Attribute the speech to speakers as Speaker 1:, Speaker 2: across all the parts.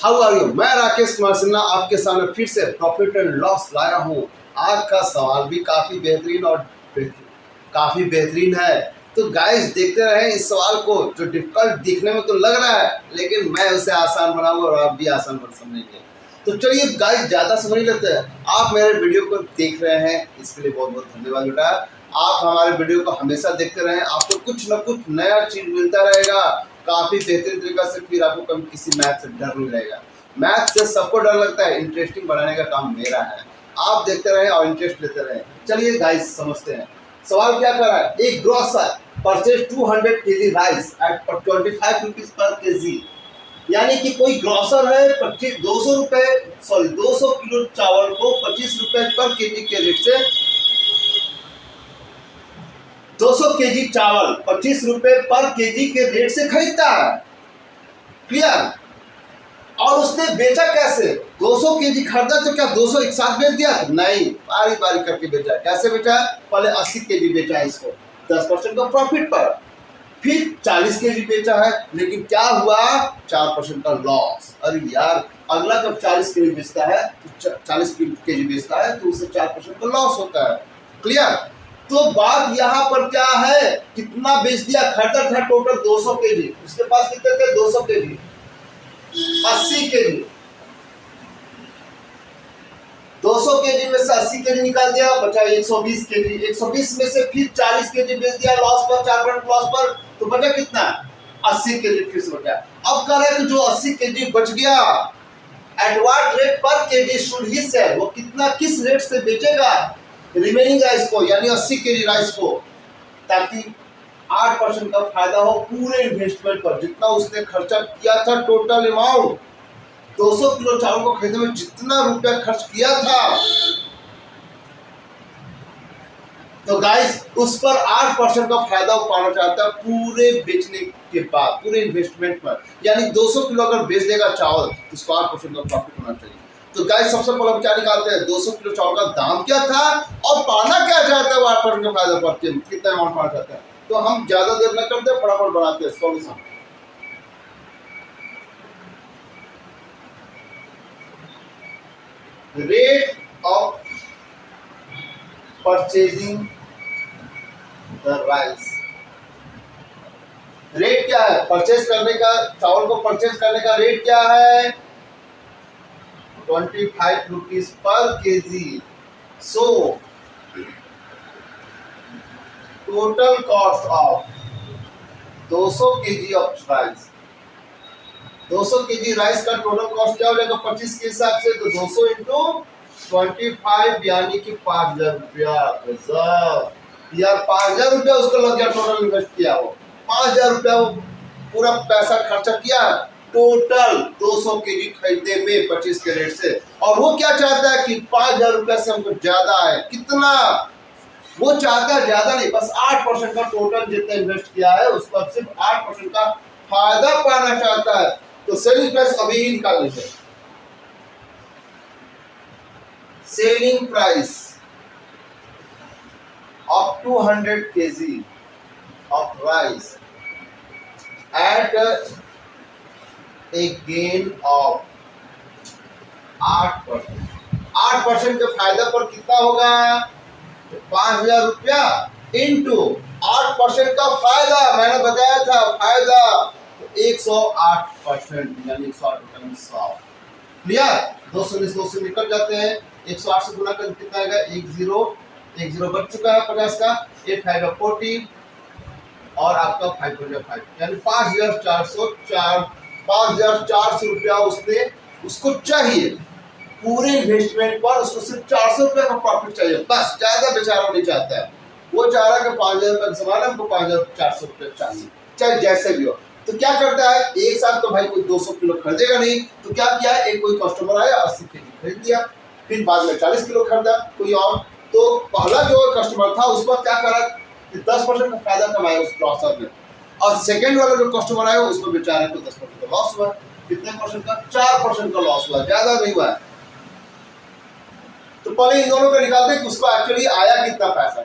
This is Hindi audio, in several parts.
Speaker 1: How are you? मैं राकेश कुमार सिन्हा आपके सामने फिर से प्रॉफिट एंड लॉस लाया हूँ। आज का सवाल भी काफ़ी बेहतरीन और काफ़ी बेहतरीन है। तो गाइस देखते रहे इस सवाल को, जो डिफिकल्ट दिखने में तो लग रहा है लेकिन मैं उसे आसान बनाऊंगा और आप भी आसान बन समझेंगे। तो चलिए गाइस ज़्यादा समझ लेते हैं। आप मेरे वीडियो को देख रहे हैं इसके लिए बहुत बहुत धन्यवाद बेटा। आप हमारे वीडियो को हमेशा देखते रहें, आपको कुछ न कुछ नया चीज़ मिलता रहेगा काफ़ी बेहतरीन तरीका से। फिर आपको कभी किसी मैथ से डर नहीं लगेगा। मैथ से सबको डर लगता है, इंटरेस्टिंग बनाने का काम मेरा है। आप देखते रहें और इंटरेस्ट लेते रहें। चलिए गाइस समझते हैं सवाल क्या कर रहा है। एक grocer purchase 200 kg rice at 25 rupees per KG. यानी कि कोई ग्रोसर है 200 किलो चावल को 25 रुपए पर केजी के रेट से 200 केजी चावल 25 रुपए पर केजी के रेट से खरीदता है। क्लियर? और उसने बेचा कैसे? 200 केजी खरीदा तो क्या 200 एक साथ बेच दिया? नहीं, बारी बारी करके बेचा। कैसे बेचा? पहले 80 केजी बेचा है इसको 10% का प्रॉफिट पर, फिर 40 केजी बेचा है, लेकिन क्या हुआ? 4% का लॉस। अरे यार, अगला जब 40 केजी बेचता है तो 40 केजी बेचता है तो उसे 4% का लॉस होता है। क्लियर? तो बात यहाँ पर क्या है, कितना बेच दिया? खरीदा था टोटल 200 केजी, उसके पास कितने थे? 200 केजी, 80 केजी। 200 केजी में से 80 केजी निकाल दिया, बचा 120 केजी। 120 में से फिर 40 केजी बेच दिया लॉस पर, 4% लॉस पर, तो बचा कितना? 80 केजी फिर से बचा। अब कह रहे कि जो 80 केजी बच गया, एट व्हाट रेट पर केजी शुड ही सेल? वो कितना, किस रेट से बेचेगा रिमेनिंग राइस को, यानी 80 केजी राइस को, ताकि 8% का फायदा हो पूरे इन्वेस्टमेंट पर। जितना उसने खर्चा किया था, टोटल अमाउंट 200 किलो चावल को खरीदने में जितना रुपया खर्च किया था, तो गाइस उस पर 8% का फायदा पाना चाहता है पूरे बेचने के बाद, पूरे इन्वेस्टमेंट पर। यानी 200 किलो अगर बेच देगा चावल तो उसको 8% का प्रॉफिट होना चाहिए। तो गाइस सबसे पहले हम क्या निकालते हैं? 200 किलो चावल का दाम क्या था और पाना क्या चाहता है वो 8% का फायदा पर, कितना अमाउंट पाना चाहता है। तो हम ज्यादा देर न करते, फटाफट बनाते हैं solution. Rate of purchasing the rice. Rate क्या है परचेज करने का? चावल को परचेज करने का रेट क्या है? 25 rupees per KG. So total cost of 200 KG of rice, 200 KG rice का टोटल कॉस्ट क्या हो जाएगा 25 के हिसाब से? तो 200 इंटू 25 यानी कि 5000 रुपया। यार 5000 रुपया उसको लग गया, टोटल इन्वेस्ट किया वो 5000 रुपया, वो पूरा पैसा खर्चा किया टोटल 200 केजी खरीदने में 25 के रेट से। और वो क्या चाहता है कि 5000 रुपया से हमको ज्यादा आए। कितना? वो चाहता है ज्यादा नहीं, बस 8% का टोटल जितना इन्वेस्ट किया है उस पर सिर्फ 8% का फायदा पाना चाहता है। तो सेलिंग प्राइस अभी ही निकाल लीजिए। Selling price of 200 kg of rice at a gain of 8%। 8% के फायदा पर कितना होगा? 5000 रुपया इंटू 8% का फायदा, मैंने बताया था फायदा 108%, यानी 108 रुपये में 100। क्लियर? 200 निकल जाते हैं, 108 से गुना कर कितना आएगा? 10 बच चुका है 50 का, 8 5 40 और आपका 505, यानी 5400 रुपया उसको चाहिए पूरे इन्वेस्टमेंट पर। उसको सिर्फ 400 रुपया का प्रॉफिट चाहिए, बस। ज्यादा बेचारा नहीं चाहता है, वो चाह रहा है कि 5000 रुपये समान, हमको 5400 रुपये चाहिए, चाहे जैसे भी हो। तो क्या करता है, एक साथ तो भाई कोई 200 किलो खरीदेगा नहीं, तो क्या किया, एक कोई कस्टमर आया 80 केजी खरीद लिया, फिर बाद में 40 किलो खरीदा कोई और। तो पहला जो कस्टमर था उस पर क्या करा, 10% का फायदा कमाया उस ग्रोसर में, और सेकंड वाला जो कस्टमर आया उस पर बेचारे को 10% का लॉस हुआ। कितने परसेंट का? 4% का लॉस हुआ, ज्यादा नहीं हुआ। तो पहले इन दोनों को निकालते हैं कि उसको एक्चुअली आया कितना पैसा,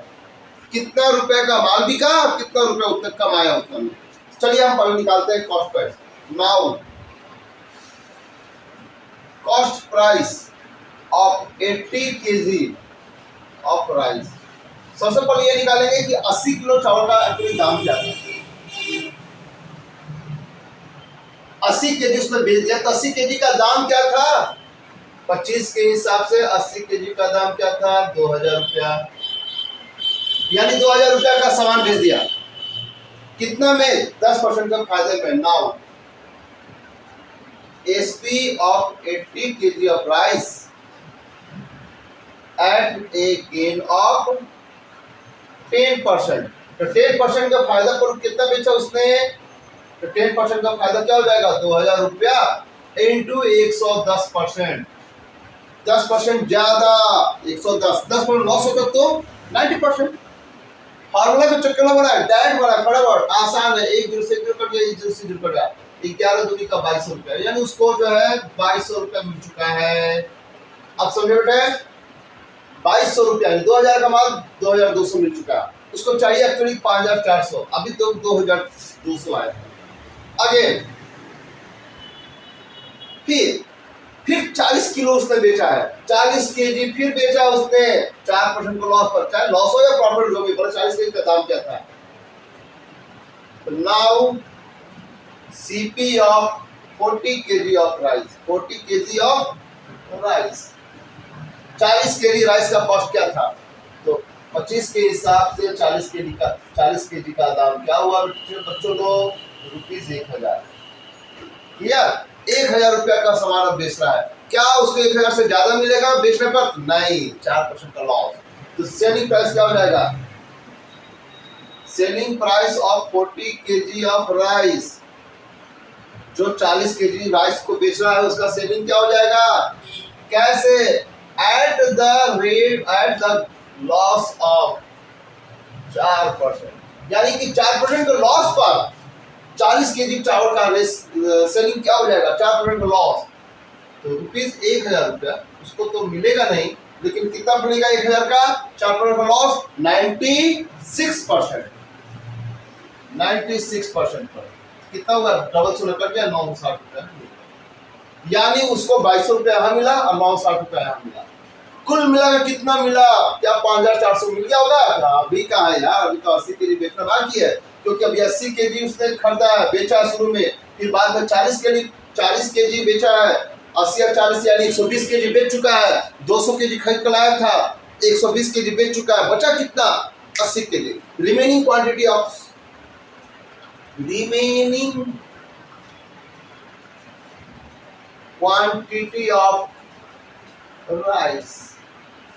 Speaker 1: कितना रुपए का माल बिका और कितना रुपए उतना कमाया उतना में। चलिए हम पहले निकालते हैं cost price. Now cost price of 80 KG of rice. सबसे पहले ये निकालेंगे कि 80 किलो चावल का एक्चुअली दाम क्या था। 80 केजी उसने बेच दिया तो 80 केजी का दाम क्या था, 25 के हिसाब से 80 केजी का दाम क्या था, 2000 रुपया। यानी 2000 रुपया का सामान बेच दिया। कितना में, 10% का फायदे में। Now SP of 80 KG of rice at a gain of 10%। तो 10% का फायदा पर कितना बेचा उसने, तो 10% का फायदा क्या हो जाएगा, 2000 रुपया इंटू 110%। 10% ज्यादा 110, 10% लॉस होता तो 90%। फार्मूला का चक्कर में बना है, डायरेक्ट बना है, फटाफट आसान है। एक जीरो से जीरो कट गया, एक जीरो से जीरो कट गया, 11 दूनी का 2200 रुपया, यानी उसको जो है 2200 रुपया मिल चुका है। अब समझे बेटे, 2200 रुपया, 2000 का माल 2200 मिल चुका है। उसको चाहिए एक्चुअली 5400, अभी तो 2200 आया। अगेन फिर 40 किलो उसने बेचा है, 40 केजी फिर बेचा उसने 4% को लॉस पर, चाहे लॉस हो या प्रॉफिट जो भी, पर 40 केजी का दाम क्या था। Now CP of 40 KG of rice, 40 KG of rice, 40 KG rice का कॉस्ट क्या था, तो 25 के हिसाब से 40 केजी का दाम क्या हुआ बच्चों को, ₹1000। क्लियर, 1000 रुपया का सामान अब बेच रहा है। क्या उसको 1000 से ज्यादा मिलेगा बेचने पर, नहीं, 4% का लॉस। तो सेलिंग प्राइस क्या हो जाएगा, selling price of 40 KG of rice, जो 40 केजी राइस को बेच रहा है उसका सेलिंग क्या हो जाएगा, कैसे, एट द लॉस ऑफ 4%, यानी कि 4% का लॉस पर 40 केजी चावल का सेलिंग क्या हो जाएगा, 4% का लॉस। तो ₹1000 रुपया उसको तो मिलेगा नहीं, लेकिन कितना मिलेगा 1000 का, 4% का लॉस, 96%। 96% पर कितना होगा, डबल से कट गया, 960 रुपया, यानी उसको 2200 रुपया यहाँ मिला और 960 रुपया यहाँ मिला। कुल मिला कितना मिला, क्या 5400 मिल गया होगा, अभी कहाँ है यार, अभी तो 80 केजी बेचना बाकी है, क्योंकि अभी 80 केजी उसने खरीदा है, बेचा शुरू में, फिर बाद में 40 केजी बेचा है, 80 और 40 यानी 120 केजी बेच चुका है। 200 केजी खरीद कर लाया था, 120 केजी बेच चुका है, बचा कितना, 80 KG. Remaining quantity of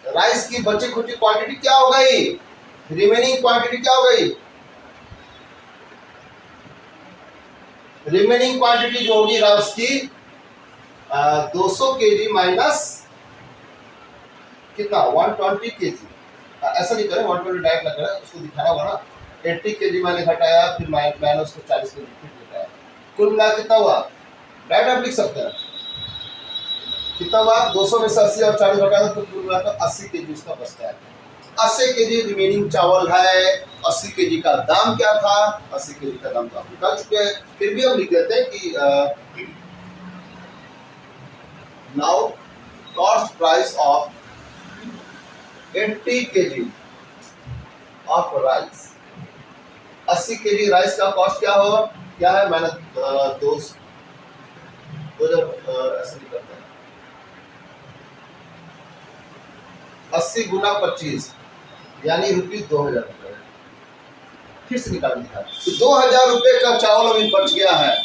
Speaker 1: rice की बची खुची क्वांटिटी क्या हो गई, रिमेनिंग क्वांटिटी क्या हो गई, रिमेनिंग क्वांटिटी जो होगी राइस की 200 केजी माइनस कितना, 120 केजी। ऐसा नहीं करें, 120 डायरेक्ट ना करें, उसको दिखाना होगा ना। 80 केजी मैंने घटाया, फिर मैंने उसको 40 केजी फिर घटाया, कुल मिला कितना हुआ, डायरेक्ट आप लिख सकते हैं कितना हुआ, 200 में से 80 और 40 घटाया तो कुल मिलाकर 80 केजी उसका बचता है। 80 केजी रिमेनिंग चावल है। 80 केजी का दाम क्या था, 80 केजी का दाम तो आप निकाल चुके हैं, फिर भी हम लिख देते हैं कि now cost price of 80 KG of rice. 80 KG rice का कॉस्ट क्या होगा, क्या है, मैंने दो ऐसे नहीं करते हैं, 80 गुना 25 यानी ₹2000 रुपये। फिर से निकाल दिया, तो 2000 रुपये का चावल अभी बच गया है।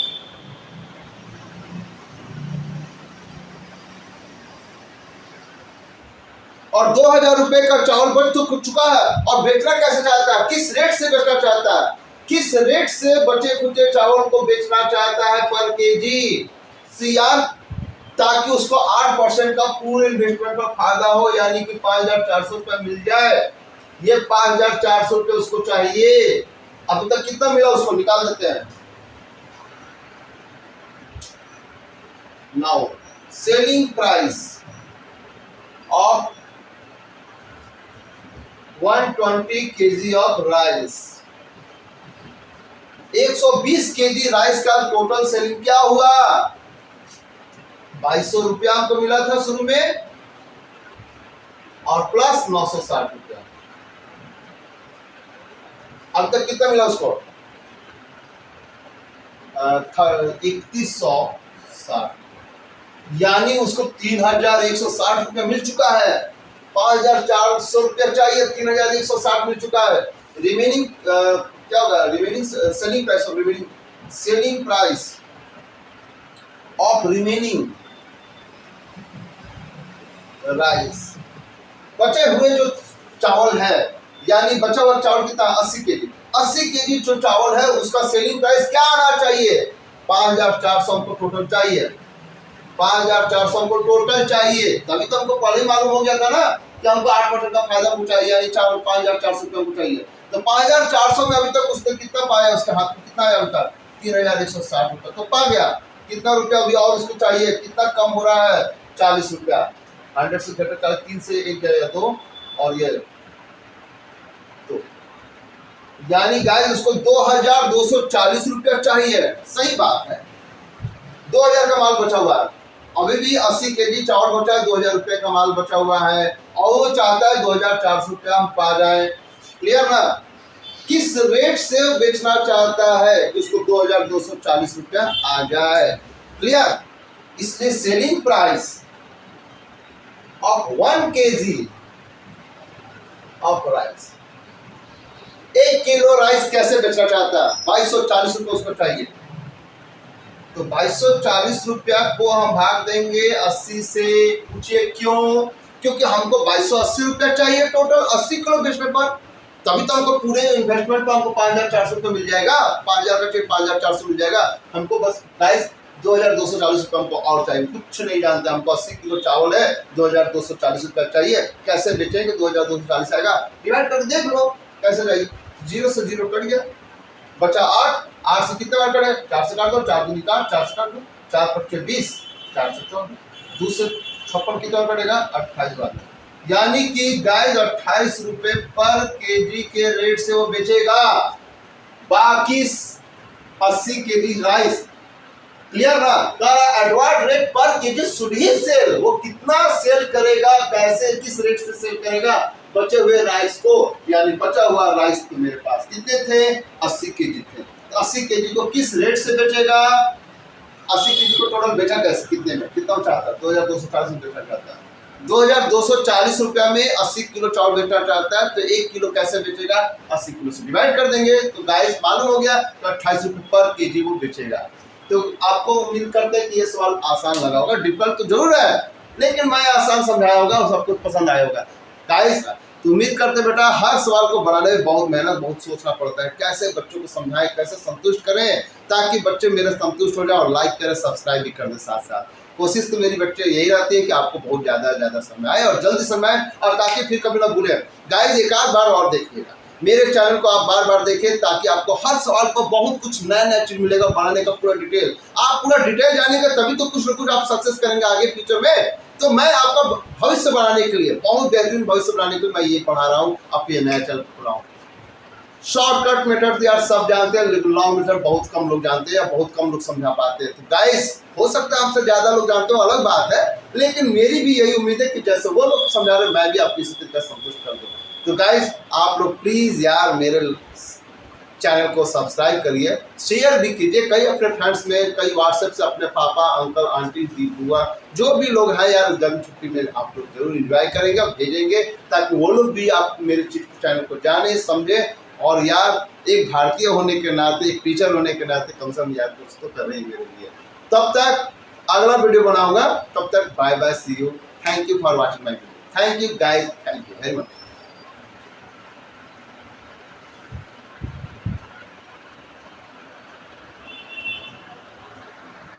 Speaker 1: और 2000 रुपये का चावल बच तो चुका है, और बेचना कैसे चाहता है, किस रेट से बेचना चाहता है, किस रेट से बचे खुचे चावल को बेचना चाहता है पर केजी, ताकि उसको 8% का पूरे इन्वेस्टमेंट का फायदा हो, यानी कि 5400 रुपया मिल जाए। ये 5400 रुपये उसको चाहिए। अभी तक कितना मिला उसको निकाल देते हैं। Now selling price of 120 KG of rice, 120 KG rice का टोटल सेलिंग क्या हुआ, 2200 रुपया हमको मिला था शुरू में और प्लस 960 रुपया। अब तक कितना मिला उसको? 3160, यानी उसको 3160 रुपया मिल चुका है। 5400 रुपया चाहिए, 3160 मिल चुका है। रिमेनिंग क्या होगा? Remaining selling price of remaining selling price of remaining rice, बचे हुए जो चावल है, यानी बचा हुआ चावल कितना? 80 केजी। 80 केजी जो चावल है उसका सेलिंग प्राइस क्या आना चाहिए? 5400 हमको टोटल चाहिए। 5400 हमको टोटल चाहिए। तभी तो हमको पहले ही मालूम हो गया था ना कि हमको 8% का फायदा हमको चाहिए, यानी चावल 5400 रुपये हमको चाहिए। तो 5400 में अभी तक उसने कितना पाया? उसके हाथ में कितना आया अभी तक? 3160 रुपये तो पा गया। कितना रुपया अभी और उसको चाहिए? कितना कम हो रहा है? 40 रुपया। 100 से घटक 3 से 1 गया 2 और ये तो, यानी गाइस उसको 2240 रुपया चाहिए। सही बात है, 2000 का माल बचा हुआ है। अभी भी 80 केजी चावल बचा है, 2000 रुपये का माल बचा हुआ है और वो चाहता है 2400 रुपया हम पा जाए। क्लियर ना? किस रेट से बेचना चाहता है? उसको 2240 रुपया आ जाए। क्लियर? इसलिए selling price of 1 kg of rice, 1 kilo rice कैसे बेचना चाहता है? 2240 रुपये उसको चाहिए। तो 2240 रुपया को हम भाग देंगे 80 से। पूछिए क्यों? क्योंकि हमको 2280 रुपया चाहिए टोटल 80 किलो बेचने पर। तभी तो हमको पूरे इन्वेस्टमेंट पर हमको 5400 रुपये मिल जाएगा। 5000 का चाहिए, 5400 मिल जाएगा हमको। बस प्राइस 2240 रुपये हमको और चाहिए, कुछ नहीं जानते। हमको 80 किलो चावल है, 2240 रुपया चाहिए। कैसे बेचेंगे? 2240 आएगा, डिवाइड करके देख लो कैसे जाएगी। 0 से 0 कट गया, बचा 8। 8 से कितना बार कटे? 4 से काट दो, 4 दूनी 4, 4 से काट दो, 4 पक्के 20, 4 से 14, 2 से 56 कितना बार कटेगा? 28 बार। यानी कि गाइस 28 रुपए पर केजी के रेट से वो बेचेगा बाकी 80 केजी राइस। क्लियर ना? एडवांस रेट पर केजी शुड ही सेल। वो कितना सेल करेगा, कैसे, किस रेट से सेल करेगा बचे हुए राइस को, यानी बचा हुआ राइस तो मेरे पास कितने थे? 80 केजी थे। 80 केजी को किस रेट से बेचेगा? 80 केजी को टोटल बेचा कैसे, कितने में, कितना चाहता? 2240 में बेचना चाहता है। 2240 रुपया में 80 किलो चावल बेचना चाहता है। तो 1 किलो कैसे बेचेगा? 80 किलो से डिवाइड कर देंगे तो गाइस मालूम हो गया तो 28 रुपये पर केजी वो बेचेगा। तो आपको उम्मीद करते हैं कि ये सवाल आसान लगा होगा। डिफिकल्ट तो जरूर है, लेकिन मैं आसान समझाया होगा और सबको पसंद आया होगा। गाइस तो उम्मीद करते बेटा हर सवाल को बनाने में बहुत मेहनत, बहुत सोचना पड़ता है। कैसे बच्चों को समझाएं, कैसे संतुष्ट करें ताकि बच्चे मेरे संतुष्ट हो जाए और लाइक करें, सब्सक्राइब भी कर दें। साथ साथ कोशिश तो मेरी बच्चे यही रहती है कि आपको बहुत ज़्यादा समझाएं और जल्दी समझाएं, और ताकि फिर कभी ना भूलें। गाइस एक आध बार और देखिएगा मेरे चैनल को, आप बार बार देखें ताकि आपको हर सवाल पर बहुत कुछ नया चीज मिलेगा बनाने का पूरा डिटेल। आप पूरा डिटेल जानेंगे तभी तो कुछ ना कुछ आप सक्सेस करेंगे आगे फ्यूचर में। तो मैं आपका भविष्य बनाने के लिए, बहुत बेहतरीन भविष्य बनाने के लिए मैं ये पढ़ा रहा हूँ, आप ये नया चैनल खोला हूँ। शॉर्टकट मेथड यार सब जानते हैं, लेकिन लॉन्ग मेथड बहुत कम लोग जानते हैं या बहुत कम लोग समझा पाते हैं। तो गाइस हो सकता है आपसे ज्यादा लोग जानते हो, अलग बात है, लेकिन मेरी भी यही उम्मीद है कि जैसे वो लोग समझा रहे मैं भी आपकी इसी तरीके से संतुष्ट कर दूँ। तो गाइस आप लोग प्लीज यार मेरे चैनल को सब्सक्राइब करिए, शेयर भी कीजिए। कई अपने फ्रेंड्स में, कई व्हाट्सएप से अपने पापा, अंकल, आंटी, दी, बुआ जो भी लोग हैं यार, गर्मी छुट्टी में आप लोग जरूर एंजॉय करेंगे और भेजेंगे ताकि वो लोग भी आप मेरे चैनल को जाने, समझे। और यार एक भारतीय होने के नाते, एक टीचर होने के नाते कम से कम यार कुछ तो कर रहे हैं मेरे लिए। तब तक अगला वीडियो बनाऊंगा, तब तक bye bye, see you, thank you for watching my video, thank you guys, thank you very much.